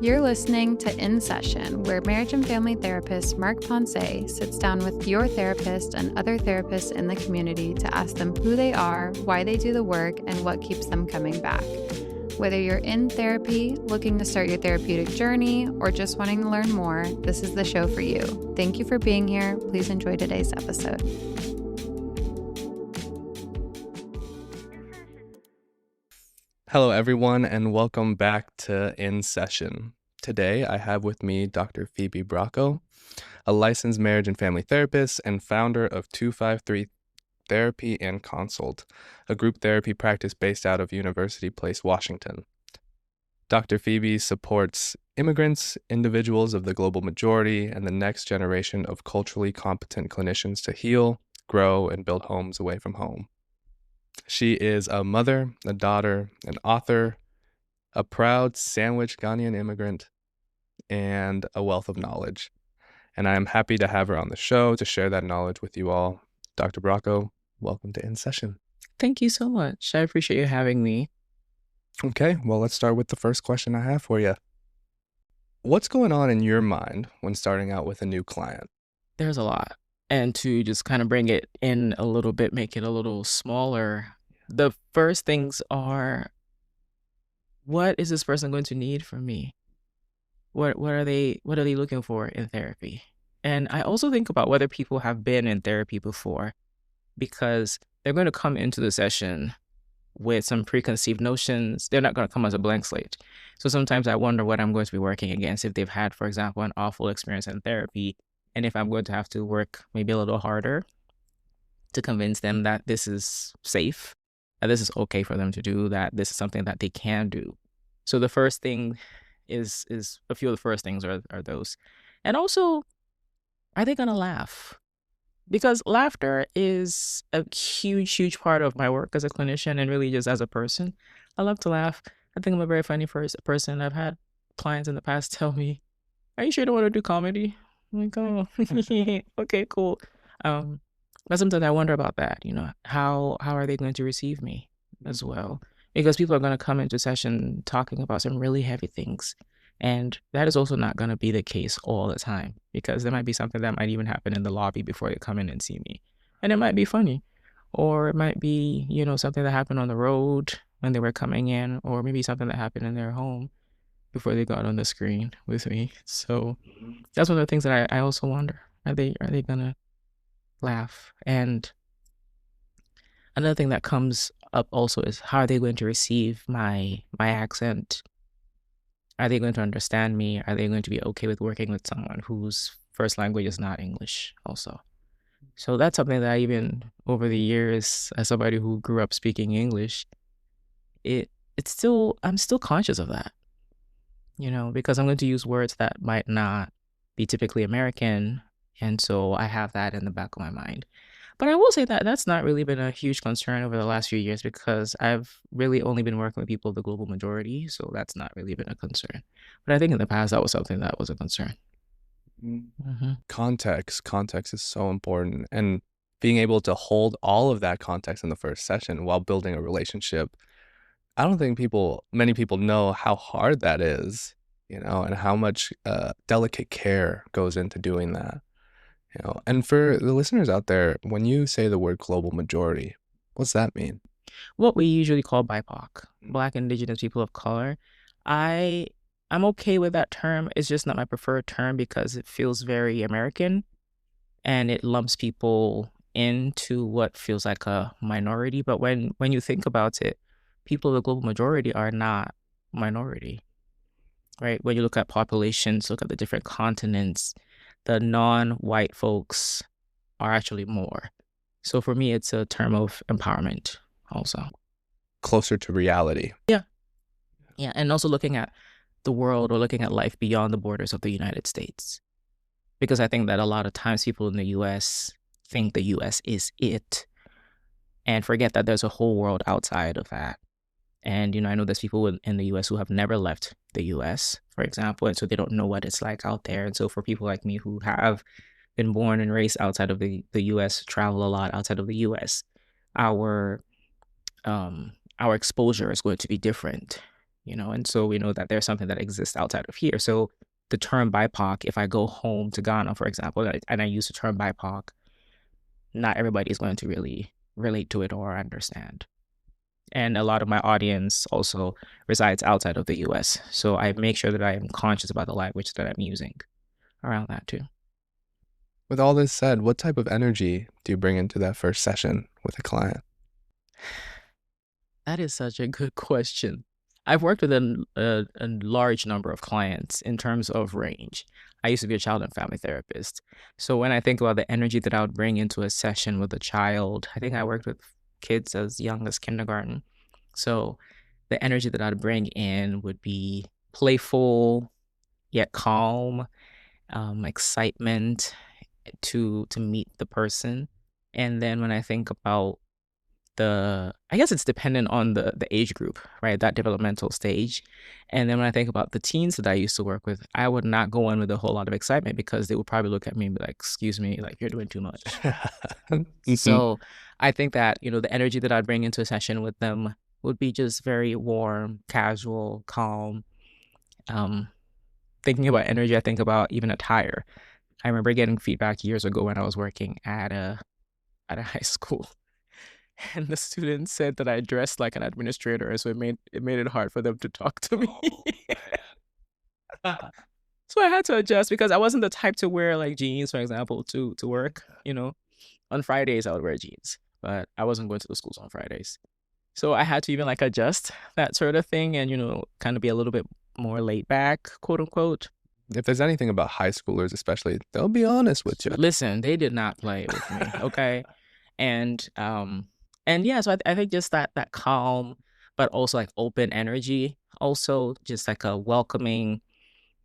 You're listening to In Session, where marriage and family therapist Mark Ponce sits down with your therapist and other therapists in the community to ask them who they are, why they do the work, and what keeps them coming back. Whether you're in therapy, looking to start your therapeutic journey, or just wanting to learn more, this is the show for you. Thank you for being here. Please enjoy today's episode. Hello, everyone, and welcome back to In Session. Today, I have with me Dr. Phebe Brako, a licensed marriage and family therapist and founder of 253 Therapy and Consult, a group therapy practice based out of University Place, Washington. Dr. Phebe supports immigrants, individuals of the global majority, and the next generation of culturally competent clinicians to heal, grow, and build homes away from home. She is a mother, a daughter, an author, a proud sandwich Ghanaian immigrant, and a wealth of knowledge. And I am happy to have her on the show to share that knowledge with you all. Dr. Brako, welcome to In Session. Thank you so much. I appreciate you having me. Okay, well, let's start with the first question I have for you. What's going on in your mind when starting out with a new client? There's a lot. And to just kind of bring it in a little bit, make it a little smaller, the first things are, what is this person going to need from me? What are they looking for in therapy? And I also think about whether people have been in therapy before, because they're going to come into the session with some preconceived notions. They're not going to come as a blank slate. So sometimes I wonder what I'm going to be working against if they've had, for example, an awful experience in therapy, and if I'm going to have to work maybe a little harder to convince them that this is safe, that this is okay for them to do, that this is something that they can do. So the first thing is a few of the first things are those. And also, are they going to laugh? Because laughter is a huge part of my work as a clinician and really just as a person. I love to laugh. I think I'm a very funny person. I've had clients in the past tell me, "Are you sure you don't want to do comedy?" I'm like, "Oh, okay, cool." But sometimes I wonder about that, how are they going to receive me as well? Because people are going to come into session talking about some really heavy things. And that is also not going to be the case all the time, because there might be something that might even happen in the lobby before they come in and see me. And it might be funny, or it might be, something that happened on the road when they were coming in, or maybe something that happened in their home before they got on the screen with me. So that's one of the things that I also wonder. Are they going to laugh? And another thing that comes up also is, how are they going to receive my accent? Are they going to understand me? Are they going to be okay with working with someone whose first language is not English also? So that's something that even over the years, as somebody who grew up speaking English, I'm still conscious of that, because I'm going to use words that might not be typically American. And so I have that in the back of my mind. But I will say that that's not really been a huge concern over the last few years, because I've really only been working with people of the global majority. So that's not really been a concern. But I think in the past, that was something that was a concern. Mm-hmm. Context is so important. And being able to hold all of that context in the first session while building a relationship, I don't think many people know how hard that is, and how much delicate care goes into doing that. And for the listeners out there, when you say the word global majority, what's that mean? What we usually call BIPOC, Black, Indigenous, people of color. I'm okay with that term. It's just not my preferred term, because it feels very American and it lumps people into what feels like a minority. But when you think about it, people of the global majority are not minority, right? When you look at populations, look at the different continents, the non-white folks are actually more. So for me, it's a term of empowerment also. Closer to reality. Yeah. And also looking at the world, or looking at life beyond the borders of the United States. Because I think that a lot of times people in the U.S. think the U.S. is it, and forget that there's a whole world outside of that. And, I know there's people in the U.S. who have never left the U.S., for example, and so they don't know what it's like out there. And so for people like me who have been born and raised outside of the U.S., travel a lot outside of the U.S., our exposure is going to be different. and so we know that there's something that exists outside of here. So the term BIPOC, if I go home to Ghana, for example, and I use the term BIPOC, not everybody is going to really relate to it or understand. And a lot of my audience also resides outside of the US. So I make sure that I am conscious about the language that I'm using around that too. With all this said, what type of energy do you bring into that first session with a client? That is such a good question. I've worked with a large number of clients in terms of range. I used to be a child and family therapist. So when I think about the energy that I would bring into a session with a child, I think I worked with kids as young as kindergarten. So the energy that I'd bring in would be playful, yet calm, excitement to meet the person. And then when I think about I guess it's dependent on the age group, right? That developmental stage. And then when I think about the teens that I used to work with, I would not go in with a whole lot of excitement because they would probably look at me and be like, excuse me, like you're doing too much. So I think that, the energy that I'd bring into a session with them would be just very warm, casual, calm. Thinking about energy, I think about even attire. I remember getting feedback years ago when I was working at a high school. And the students said that I dressed like an administrator, and so it made it hard for them to talk to me. So I had to adjust because I wasn't the type to wear like jeans, for example, to work. On Fridays I would wear jeans, but I wasn't going to the schools on Fridays. So I had to even like adjust that sort of thing and kind of be a little bit more laid back, quote unquote. If there's anything about high schoolers, especially, they'll be honest with you. Listen, they did not play with me, okay? And yeah, so I think just that calm, but also like open energy, also just like a welcoming,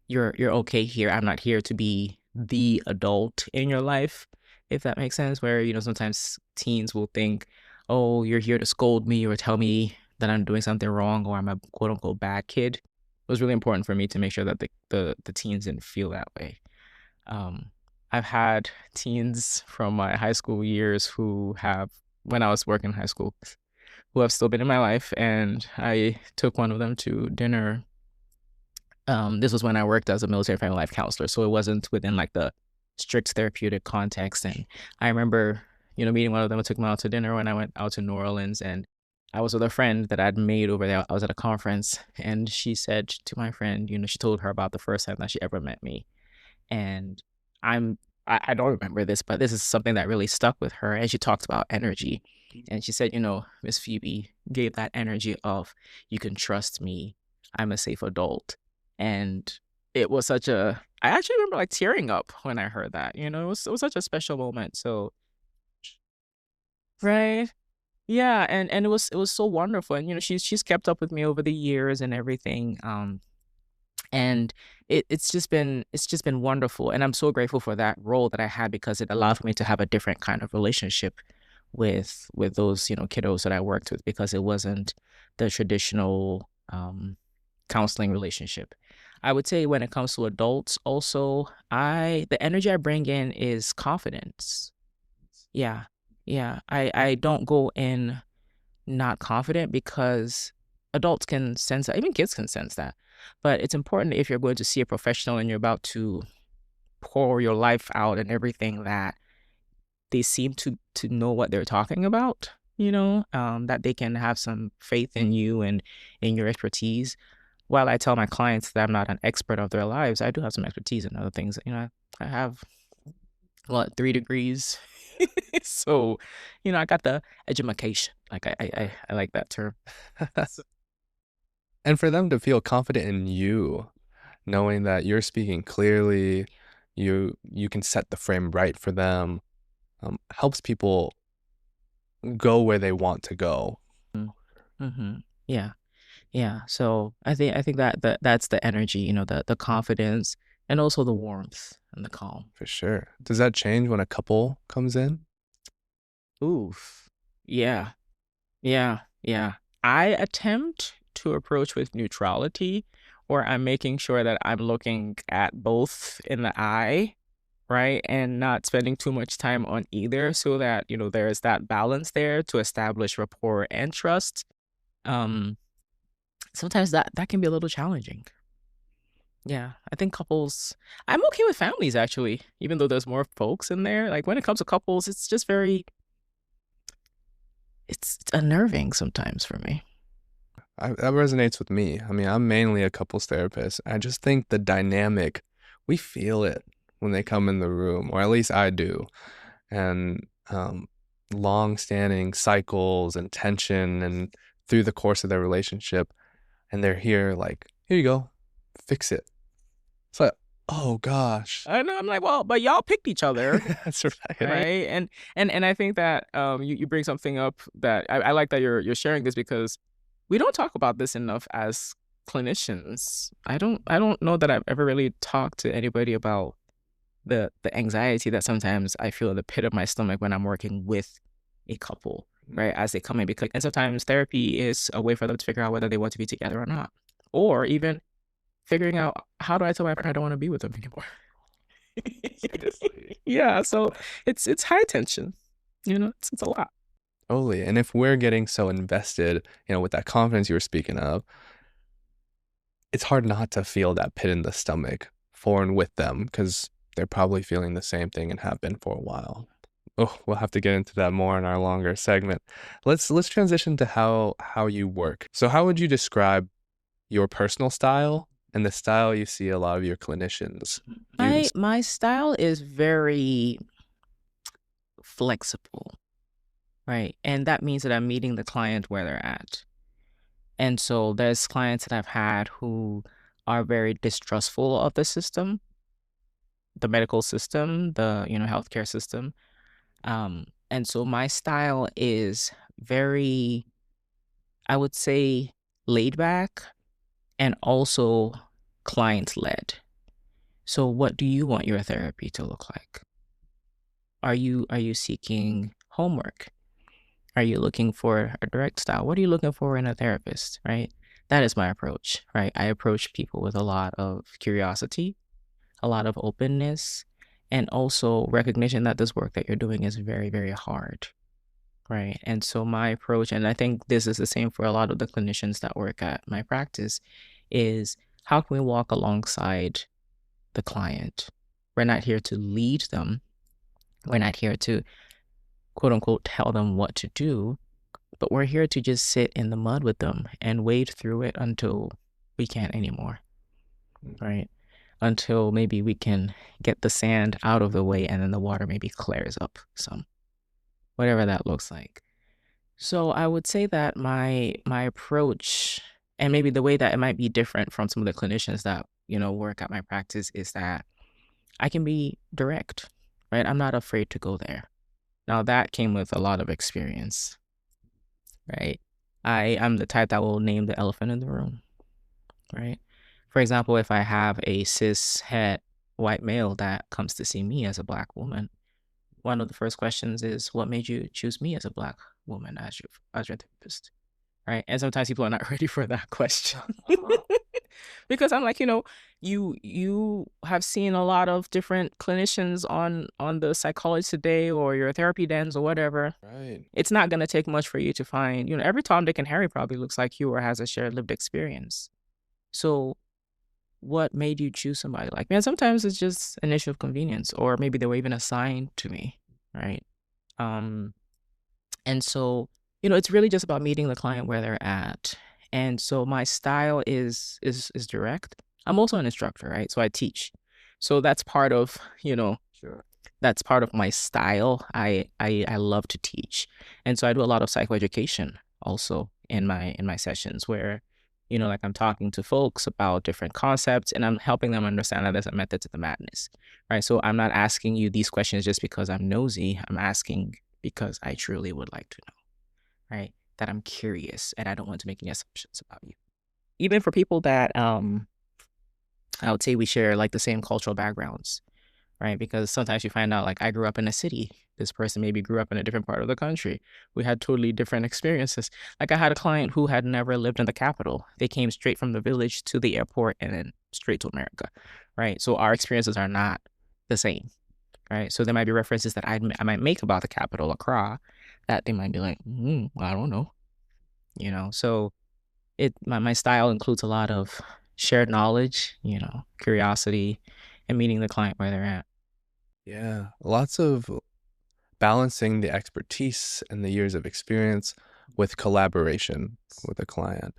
you're okay here. I'm not here to be the adult in your life, if that makes sense. Where, sometimes teens will think, oh, you're here to scold me or tell me that I'm doing something wrong or I'm a quote unquote bad kid. It was really important for me to make sure that the teens didn't feel that way. I've had teens from my high school years who have, when I was working in high school, who have still been in my life, and I took one of them to dinner. This was when I worked as a military family life counselor, so it wasn't within like the strict therapeutic context. And I remember, meeting one of them. I took them out to dinner when I went out to New Orleans, and I was with a friend that I'd made over there. I was at a conference, and she said to my friend, she told her about the first time that she ever met me. And I don't remember this, but this is something that really stuck with her. And she talked about energy. And she said, Miss Phoebe gave that energy of, you can trust me. I'm a safe adult. And it was I actually remember like tearing up when I heard that, it was such a special moment. So, right. Yeah. And it was so wonderful. And, she's kept up with me over the years and everything. And it's just been wonderful, and I'm so grateful for that role that I had because it allowed me to have a different kind of relationship with those kiddos that I worked with, because it wasn't the traditional counseling relationship. I would say when it comes to adults also, the energy I bring in is confidence. Yeah. I don't go in not confident because adults can sense that, even kids can sense that. But it's important if you're going to see a professional and you're about to pour your life out and everything, that they seem to know what they're talking about, that they can have some faith in you and in your expertise. While I tell my clients that I'm not an expert of their lives, I do have some expertise in other things. I have 3 degrees. So, I got the education. Like I like that term. And for them to feel confident in you, knowing that you're speaking clearly, you can set the frame right for them, helps people go where they want to go. Mm-hmm. Yeah. So I think that's the energy, the confidence, and also the warmth and the calm. For sure. Does that change when a couple comes in? Oof. Yeah. I attempt to approach with neutrality, where I'm making sure that I'm looking at both in the eye, right? And not spending too much time on either, so that, there's that balance there to establish rapport and trust. sometimes that can be a little challenging. Yeah, I think couples, I'm okay with families actually, even though there's more folks in there. Like when it comes to couples, it's just it's unnerving sometimes for me. That resonates with me. I mean, I'm mainly a couples therapist. I just think the dynamic, we feel it when they come in the room, or at least I do. And long-standing cycles and tension and through the course of their relationship, and they're here like, here you go, fix it. It's like, oh gosh. I know. I'm like, well, but y'all picked each other, That's right. right? And I think that you bring something up that I like that you're sharing this, because we don't talk about this enough as clinicians. I don't know that I've ever really talked to anybody about the anxiety that sometimes I feel in the pit of my stomach when I'm working with a couple, right? As they come in, because and sometimes therapy is a way for them to figure out whether they want to be together or not, or even figuring out, how do I tell my partner I don't want to be with them anymore? Yeah, so it's high tension, it's a lot. Totally. And if we're getting so invested, with that confidence you were speaking of, it's hard not to feel that pit in the stomach for and with them, because they're probably feeling the same thing and have been for a while. Oh, we'll have to get into that more in our longer segment. Let's transition to how you work. So how would you describe your personal style and the style you see a lot of your clinicians use? My style is very flexible, right? And that means that I'm meeting the client where they're at. And so there's clients that I've had who are very distrustful of the system, the medical system, the healthcare system. And so my style is very, I would say, laid back and also client led. So what do you want your therapy to look like? Are you seeking homework? Are you looking for a direct style? What are you looking for in a therapist, right? That is my approach, right? I approach people with a lot of curiosity, a lot of openness, and also recognition that this work that you're doing is very, very hard, right? And so my approach, and I think this is the same for a lot of the clinicians that work at my practice, is how can we walk alongside the client? We're not here to lead them. We're not here to, quote unquote, tell them what to do, but we're here to just sit in the mud with them and wade through it until we can't anymore, right? Until maybe we can get the sand out of the way and then the water maybe clears up some, whatever that looks like. So I would say that my approach, and maybe the way that it might be different from some of the clinicians that, work at my practice, is that I can be direct, right? I'm not afraid to go there. Now that came with a lot of experience, right? I'm the type that will name the elephant in the room, right? For example, if I have a cis het white male that comes to see me as a Black woman, one of the first questions is, what made you choose me as a Black woman as your therapist, right? And sometimes people are not ready for that question. Because I'm like, you have seen a lot of different clinicians on the Psychology Today or your therapy dens or whatever. Right. It's not going to take much for you to find, every Tom, Dick, and Harry probably looks like you or has a shared lived experience. So what made you choose somebody like me? And sometimes it's just an issue of convenience, or maybe they were even assigned to me, right? And so, it's really just about meeting the client where they're at. And so my style is direct. I'm also an instructor, right? So I teach. So that's part of, Sure. that's part of my style. I love to teach. And so I do a lot of psychoeducation also in my sessions, where, like I'm talking to folks about different concepts and I'm helping them understand that there's a method to the madness, right? So I'm not asking you these questions just because I'm nosy. I'm asking because I truly would like to know, right? That I'm curious and I don't want to make any assumptions about you. Even for people that I would say we share like the same cultural backgrounds, right? Because sometimes you find out, like, I grew up in a city. This person maybe grew up in a different part of the country. We had totally different experiences. Like, I had a client who had never lived in the capital. They came straight from the village to the airport and then straight to America, right? So our experiences are not the same, right? So there might be references that I might make about the capital, Accra, that they might be like, I don't know, So my style includes a lot of shared knowledge, curiosity, and meeting the client where they're at. Yeah, lots of balancing the expertise and the years of experience with collaboration with a client.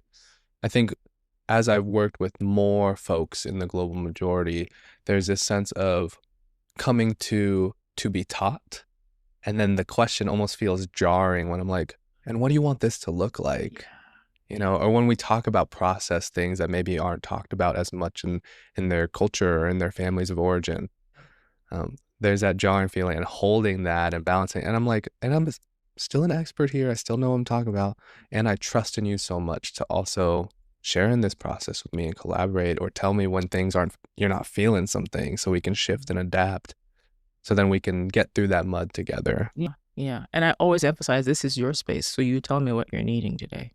I think as I've worked with more folks in the global majority, there's this sense of coming to be taught. And then the question almost feels jarring when I'm like, and what do you want this to look like? Or when we talk about process things that maybe aren't talked about as much in their culture or in their families of origin. There's that jarring feeling and holding that and balancing. And I'm like, and I'm still an expert here. I still know what I'm talking about. And I trust in you so much to also share in this process with me and collaborate, or tell me when you're not feeling something, so we can shift and adapt. So then we can get through that mud together. Yeah. And I always emphasize, this is your space. So you tell me what you're needing today,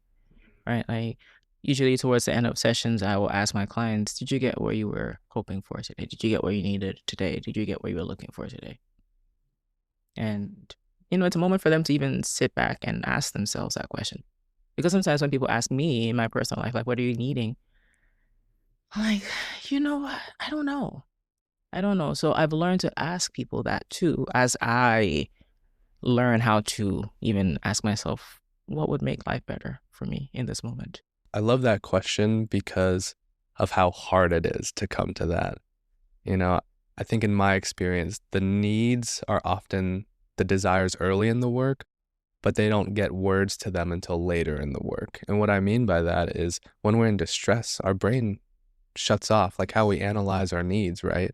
right? Like, usually towards the end of sessions, I will ask my clients, did you get where you were hoping for today? Did you get where you needed today? Did you get where you were looking for today? And, it's a moment for them to even sit back and ask themselves that question. Because sometimes when people ask me in my personal life, like, what are you needing? I'm like, I don't know. I don't know. So I've learned to ask people that too, as I learn how to even ask myself, what would make life better for me in this moment? I love that question because of how hard it is to come to that. I think in my experience, the needs are often the desires early in the work, but they don't get words to them until later in the work. And what I mean by that is when we're in distress, our brain shuts off, like how we analyze our needs, right?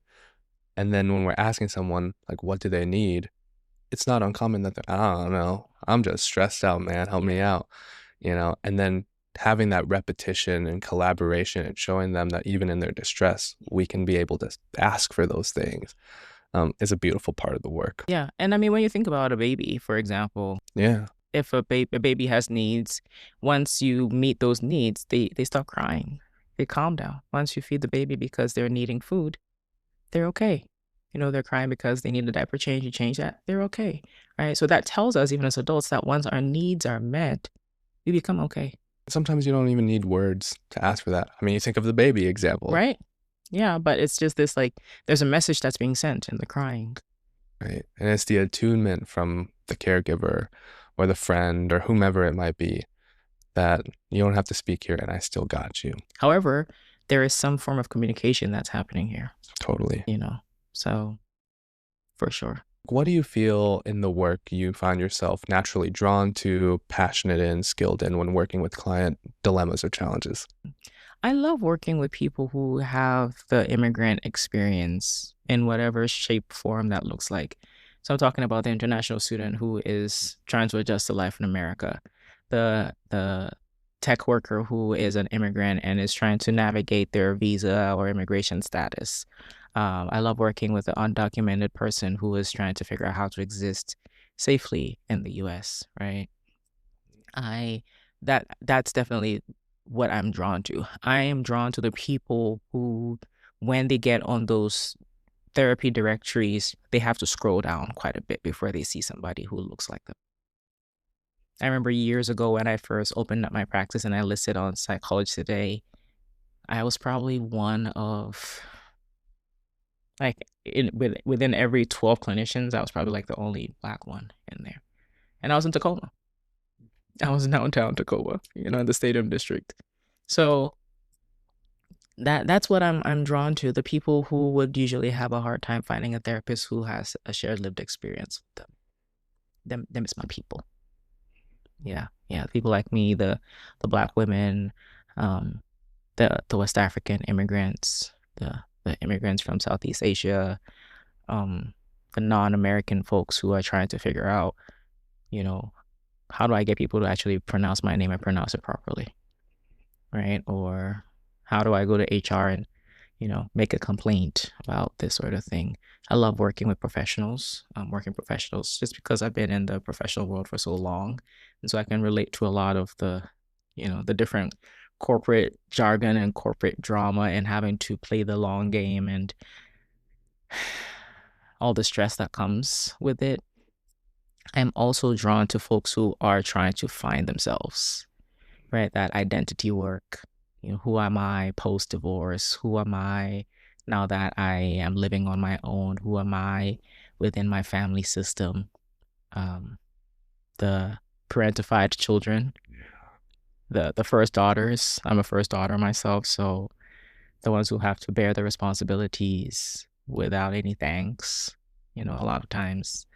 And then when we're asking someone, like, what do they need? It's not uncommon that I don't know, I'm just stressed out, man, help me out, and then having that repetition and collaboration and showing them that even in their distress, we can be able to ask for those things, is a beautiful part of the work. Yeah. And I mean, when you think about a baby, for example, Yeah. if a baby has needs, once you meet those needs, they stop crying. They calm down. Once you feed the baby because they're needing food, they're okay. They're crying because they need a diaper change, you change that, they're okay, right? So that tells us, even as adults, that once our needs are met, we become okay. Sometimes you don't even need words to ask for that. I mean, you think of the baby example. Right? Yeah, but it's just this, like, there's a message that's being sent in the crying. Right. And it's the attunement from the caregiver or the friend or whomever it might be, that you don't have to speak here and I still got you. However, there is some form of communication that's happening here. Totally. So for sure. What do you feel in the work you find yourself naturally drawn to, passionate in, skilled in when working with client dilemmas or challenges? I love working with people who have the immigrant experience in whatever shape, form that looks like. So I'm talking about the international student who is trying to adjust to life in America, the tech worker who is an immigrant and is trying to navigate their visa or immigration status. I love working with an undocumented person who is trying to figure out how to exist safely in the U.S., right? That's definitely what I'm drawn to. I am drawn to the people who, when they get on those therapy directories, they have to scroll down quite a bit before they see somebody who looks like them. I remember years ago when I first opened up my practice and I listed on Psychology Today, I was probably one of, like, within every 12 clinicians, I was probably like the only Black one in there. And I was in Tacoma. I was in downtown Tacoma, in the Stadium District. So that's what I'm drawn to, the people who would usually have a hard time finding a therapist who has a shared lived experience with them. Them is my people. Yeah. People like me, the Black women, the West African immigrants, the immigrants from Southeast Asia, the non-American folks who are trying to figure out, how do I get people to actually pronounce my name and pronounce it properly, right? Or how do I go to HR and, make a complaint about this sort of thing? I love working with professionals, just because I've been in the professional world for so long. And so I can relate to a lot of the different corporate jargon and corporate drama and having to play the long game and all the stress that comes with it. I'm also drawn to folks who are trying to find themselves, right? That identity work. Who am I post-divorce? Who am I now that I am living on my own? Who am I within my family system? The parentified children, the first daughters. I'm a first daughter myself, so the ones who have to bear the responsibilities without any thanks, a lot of times.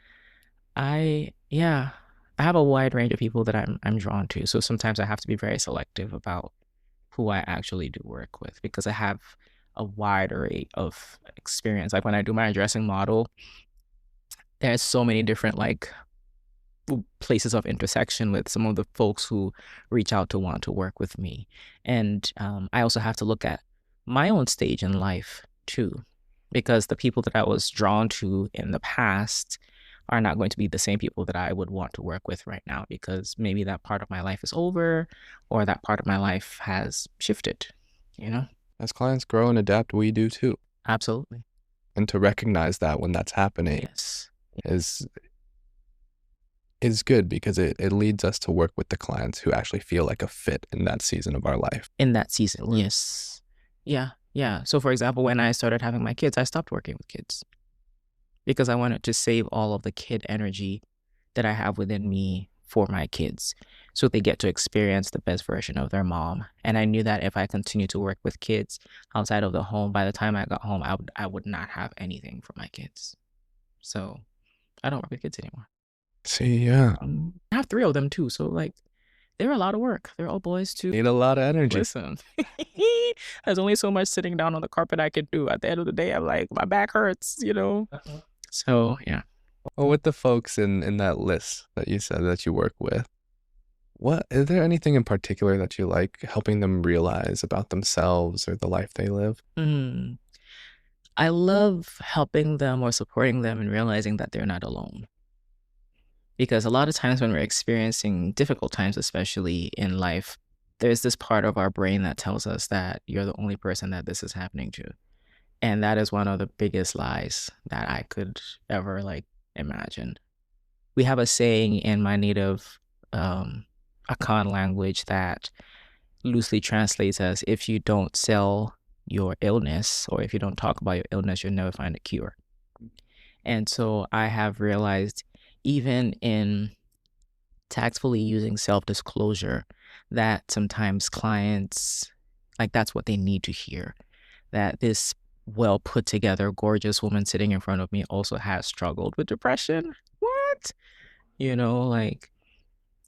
I have a wide range of people that I'm drawn to. So sometimes I have to be very selective about who I actually do work with because I have a wide array of experience. Like when I do my dressing model, there's so many different places of intersection with some of the folks who reach out to want to work with me. And I also have to look at my own stage in life too, because the people that I was drawn to in the past are not going to be the same people that I would want to work with right now, because maybe that part of my life is over or that part of my life has shifted, As clients grow and adapt, we do too. Absolutely. And to recognize that when that's happening Yes. is good because it leads us to work with the clients who actually feel like a fit in that season of our life. In that season, yes. Yeah. So for example, when I started having my kids, I stopped working with kids because I wanted to save all of the kid energy that I have within me for my kids so they get to experience the best version of their mom. And I knew that if I continued to work with kids outside of the home, by the time I got home, I would not have anything for my kids. So I don't work with kids anymore. See, yeah. I have 3 of them too, so they're a lot of work. They're all boys too. Need a lot of energy. Listen, there's only so much sitting down on the carpet I can do. At the end of the day, I'm like, my back hurts, So, yeah. Well, with the folks in that list that you said that you work with, is there anything in particular that you like helping them realize about themselves or the life they live? I love helping them or supporting them and realizing that they're not alone. Because a lot of times when we're experiencing difficult times, especially in life, there's this part of our brain that tells us that you're the only person that this is happening to. And that is one of the biggest lies that I could ever imagine. We have a saying in my native Akan language that loosely translates as, if you don't sell your illness or if you don't talk about your illness, you'll never find a cure. And so I have realized, even in tactfully using self-disclosure, that sometimes clients, that's what they need to hear. That this well put together, gorgeous woman sitting in front of me also has struggled with depression. What?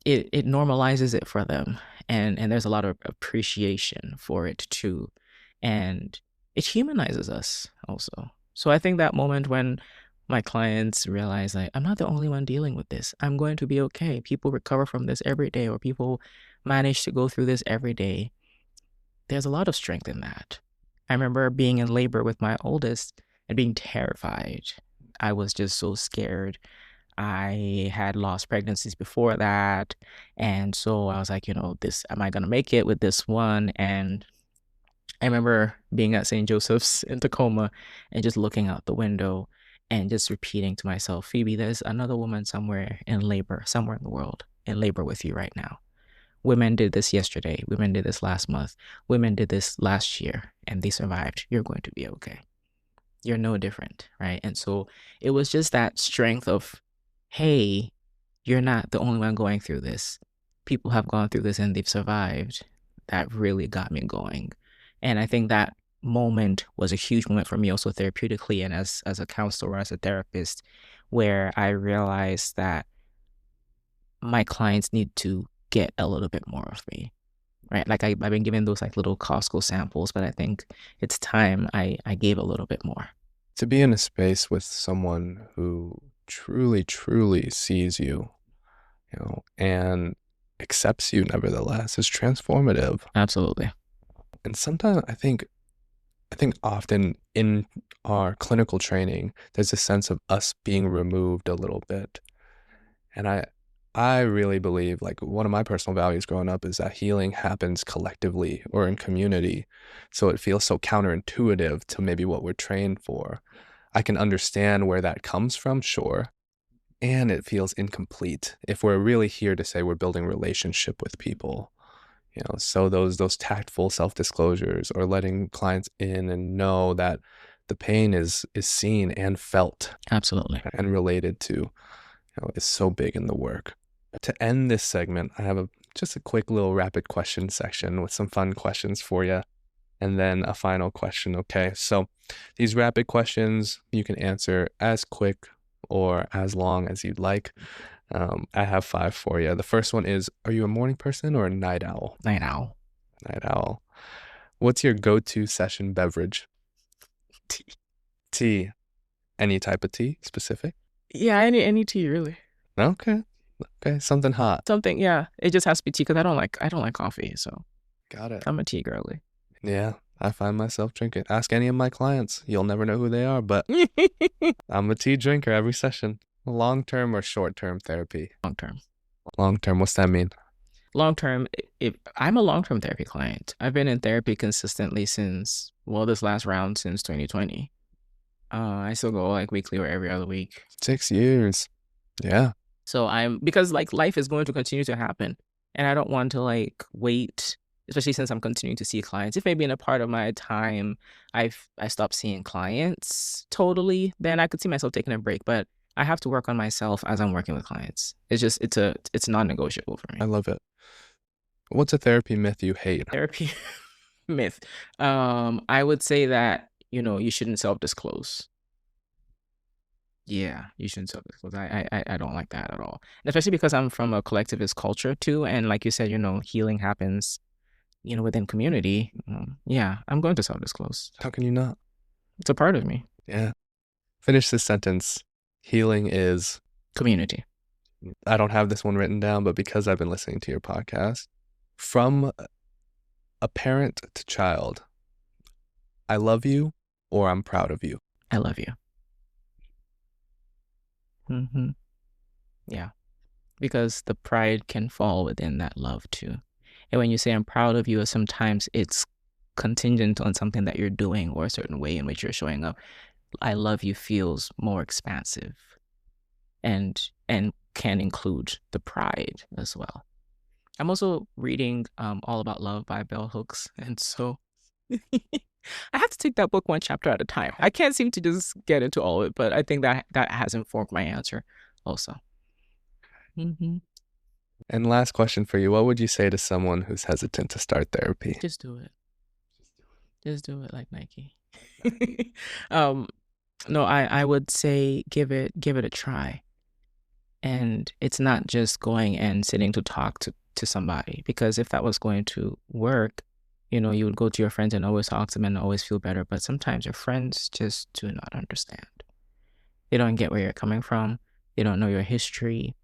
It normalizes it for them. And there's a lot of appreciation for it too. And it humanizes us also. So I think that moment when my clients realize, I'm not the only one dealing with this. I'm going to be okay. People recover from this every day, or people manage to go through this every day. There's a lot of strength in that. I remember being in labor with my oldest and being terrified. I was just so scared. I had lost pregnancies before that. And so I was like, am I going to make it with this one? And I remember being at St. Joseph's in Tacoma and just looking out the window and just repeating to myself, Phoebe, there's another woman somewhere in labor, somewhere in the world, in labor with you right now. Women did this yesterday. Women did this last month. Women did this last year, and they survived. You're going to be okay. You're no different, right? And so it was just that strength of, hey, you're not the only one going through this. People have gone through this and they've survived. That really got me going. And I think that moment was a huge moment for me also therapeutically and as a counselor or as a therapist, where I realized that my clients need to get a little bit more of me, right? I've been given those little Costco samples, but I think it's time I gave a little bit more. To be in a space with someone who truly, truly sees you, and accepts you nevertheless is transformative. Absolutely. And sometimes I think often in our clinical training, there's a sense of us being removed a little bit. And I really believe, one of my personal values growing up is that healing happens collectively or in community. So it feels so counterintuitive to maybe what we're trained for. I can understand where that comes from, sure. And it feels incomplete if we're really here to say we're building relationship with people. so those tactful self-disclosures, or letting clients in and know that the pain is seen and felt Absolutely. and related to, is so big in the work. To end this segment, I have just a quick little rapid question section with some fun questions for you, and then a final question. Okay, so these rapid questions you can answer as quick or as long as you'd like. I have 5 for you. The first one is, are you a morning person or a night owl? Night owl. Night owl. What's your go-to session beverage? Tea. Tea. Any type of tea specific? Yeah, any tea really. Okay. Something hot. Something, yeah. It just has to be tea because I don't like coffee, so Got it. I'm a tea girly. Yeah, I find myself drinking. Ask any of my clients. You'll never know who they are, but I'm a tea drinker every session. Long-term or short-term therapy? Long-term. Long-term, what's that mean? Long-term, if I'm a long-term therapy client. I've been in therapy consistently since, this last round since 2020. I still go like weekly or every other week. 6 years. Yeah. So because like life is going to continue to happen, and I don't want to like wait, especially since I'm continuing to see clients. If maybe in a part of my time I stopped seeing clients totally, then I could see myself taking a break. But I have to work on myself as I'm working with clients. It's non-negotiable for me. I love it. What's a therapy myth you hate? Therapy myth. I would say that, you shouldn't self-disclose. Yeah, you shouldn't self-disclose. I don't like that at all. And especially because I'm from a collectivist culture too. And like you said, healing happens, within community. Yeah, I'm going to self-disclose. How can you not? It's a part of me. Yeah. Finish this sentence. Healing is community. I don't have this one written down, but because I've been listening to your podcast, from a parent to child, I love you or I'm proud of you. I love you. Yeah. Because the pride can fall within that love too. And when you say I'm proud of you, sometimes it's contingent on something that you're doing or a certain way in which you're showing up. I love you feels more expansive and can include the pride as well. I'm also reading All About Love by Bell Hooks, and so I have to take that book one chapter at a time. I can't seem to just get into all of it, but I think that has informed my answer also. And last question for you. What would you say to someone who's hesitant to start therapy? Just do it. Just do it like Nike. No, I would say give it a try. And it's not just going and sitting to talk to somebody, because if that was going to work, you would go to your friends and always talk to them and always feel better. But sometimes your friends just do not understand. They don't get where you're coming from. They don't know your history,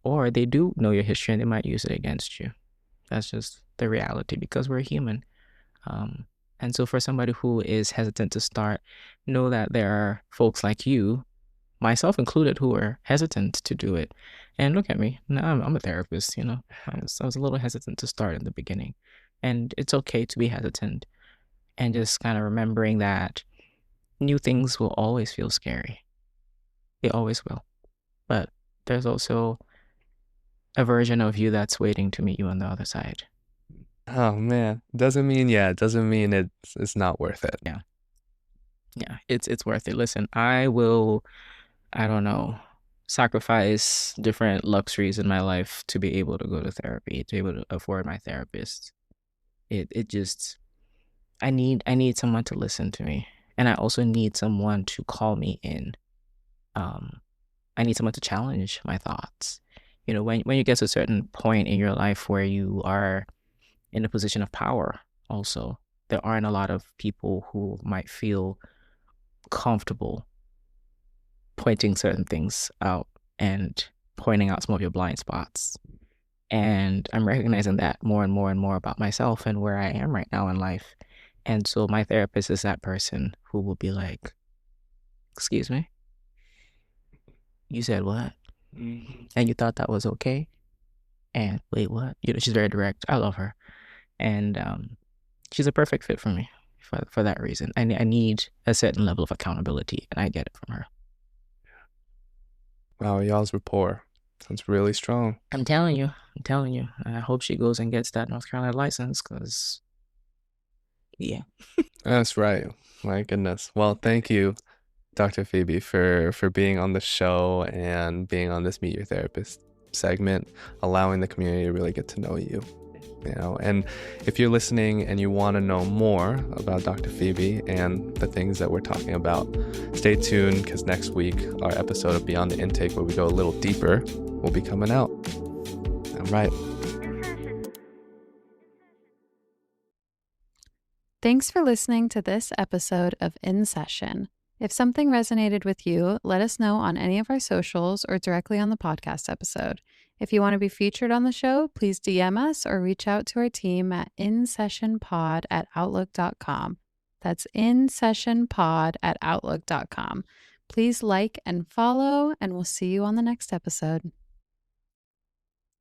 or they do know your history and they might use it against you. That's just the reality, because we're human. And so for somebody who is hesitant to start, know that there are folks like you, myself included, who are hesitant to do it. And look at me. Now I'm a therapist, I was a little hesitant to start in the beginning. And it's okay to be hesitant, and just kind of remembering that new things will always feel scary. They always will. But there's also a version of you that's waiting to meet you on the other side. Oh man, it doesn't mean it's not worth it. Yeah, it's worth it. Listen, I don't know, sacrifice different luxuries in my life to be able to go to therapy, to be able to afford my therapist. It just, I need someone to listen to me, and I also need someone to call me in. I need someone to challenge my thoughts. When you get to a certain point in your life where you are in a position of power, also, there aren't a lot of people who might feel comfortable pointing certain things out and pointing out some of your blind spots. And I'm recognizing that more and more and more about myself and where I am right now in life. And so my therapist is that person who will be like, excuse me? You said what? And you thought that was okay? And wait, what? She's very direct. I love her. And she's a perfect fit for me for that reason. I need a certain level of accountability, and I get it from her. Wow, y'all's rapport That's really strong. I'm telling you. I hope she goes and gets that North Carolina license because, yeah. That's right. My goodness. Well, thank you, Dr. Phoebe, for being on the show and being on this Meet Your Therapist segment, allowing the community to really get to know you. And if you're listening and you want to know more about Dr. Phoebe and the things that we're talking about, stay tuned, because next week our episode of Beyond the Intake, where we go a little deeper, will be coming out. All right. Thanks for listening to this episode of In Session. If something resonated with you, let us know on any of our socials or directly on the podcast episode. If you want to be featured on the show, please DM us or reach out to our team at insessionpod@outlook.com. That's insessionpod@outlook.com. Please like and follow, and we'll see you on the next episode.